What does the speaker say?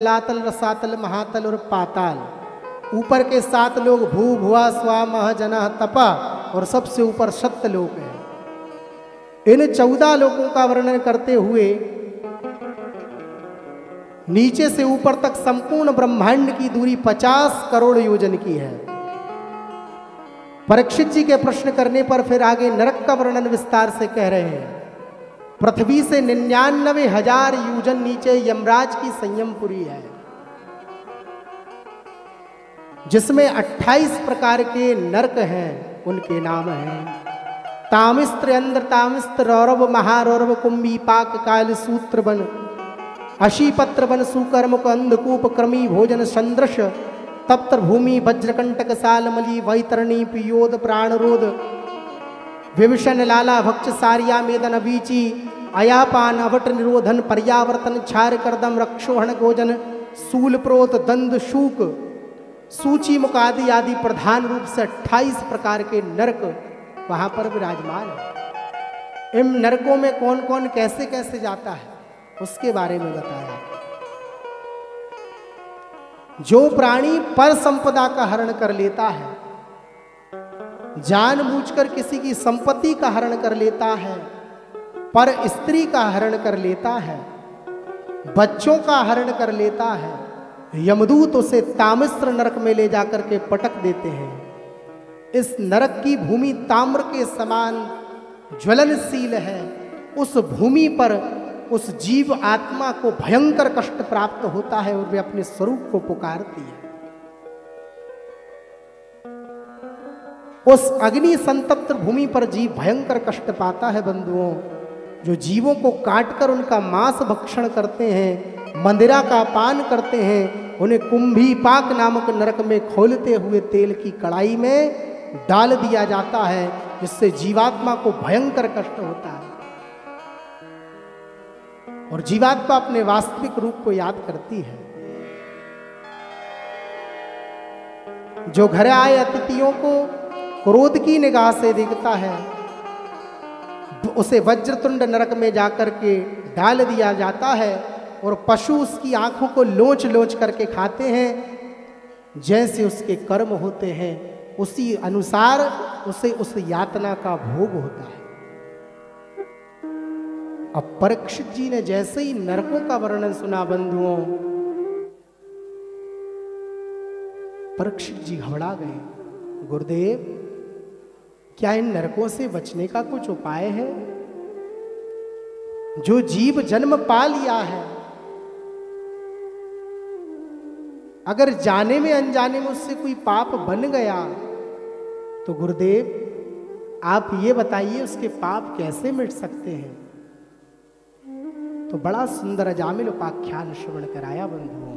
लातल रसातल महातल और पाताल। ऊपर के 7 लोग भू भुआ स्वा मह जना तपा और सबसे ऊपर सत्य लोक है। इन 14 लोकों का वर्णन करते हुए नीचे से ऊपर तक संपूर्ण ब्रह्मांड की दूरी 50 करोड़ योजन की है। परीक्षित जी के प्रश्न करने पर फिर आगे नरक का वर्णन विस्तार से कह रहे हैं। पृथ्वी से 99,000 योजन नीचे यमराज की संयमपुरी है, जिसमें 28 प्रकार के नरक हैं। उनके नाम हैं तामिस्त्र, अंध्र तामिस्त्र, रौरव, महारौरव, कुंभी, पाक, काल, सूत्र वन, अशीपत्र वन, सुकर्मक, अंधकूप, क्रमी, भोजन, संदृश, तप्त भूमि, वज्रकंटक, सालमली, वैतरणी, पियोद, प्राणरोध, विभीषण, लाला, भक्ष, सारिया, मेदन, वीची, अयापान, अवट, निरोधन, पर्यावर्तन, क्षार, करदम, रक्षोहण, गोजन, सूल, प्रोत, दंद, शूक, सूची, मुकादि आदि प्रधान रूप से 28 प्रकार के नरक वहां पर विराजमान है। इन नरकों में कौन कौन कैसे कैसे जाता है उसके बारे में बताया। जो प्राणी पर संपदा का हरण कर लेता है, जानबूझकर किसी की संपत्ति का हरण कर लेता है, पर स्त्री का हरण कर लेता है, बच्चों का हरण कर लेता है, यमदूत उसे तामिस्त्र नरक में ले जाकर के पटक देते हैं। इस नरक की भूमि ताम्र के समान ज्वलनशील है। उस भूमि पर उस जीव आत्मा को भयंकर कष्ट प्राप्त होता है और वे अपने स्वरूप को पुकारती है। उस अग्नि संतप्त भूमि पर जीव भयंकर कष्ट पाता है। बंधुओं, जो जीवों को काटकर उनका मांस भक्षण करते हैं, मंदिरा का पान करते हैं, उन्हें कुंभी पाक नामक नरक में खोलते हुए तेल की कड़ाई में डाल दिया जाता है, जिससे जीवात्मा को भयंकर कष्ट होता है और जीवात्मा अपने वास्तविक रूप को याद करती है। जो घर आए अतिथियों को क्रोध की निगाह से देखता है, उसे वज्रतुंड नरक में जाकर के डाल दिया जाता है और पशु उसकी आंखों को लोच लोच करके खाते हैं। जैसे उसके कर्म होते हैं उसी अनुसार उसे उस यातना का भोग होता है। अब परीक्षित जी ने जैसे ही नरकों का वर्णन सुना, बंधुओं, परीक्षित जी घबरा गए। गुरुदेव, क्या इन नरकों से बचने का कुछ उपाय है? जो जीव जन्म पा लिया है, अगर जाने में अनजाने में उससे कोई पाप बन गया तो गुरुदेव आप ये बताइए उसके पाप कैसे मिट सकते हैं? तो बड़ा सुंदर अजामिल उपाख्यान श्रवण कराया। बंधुओं,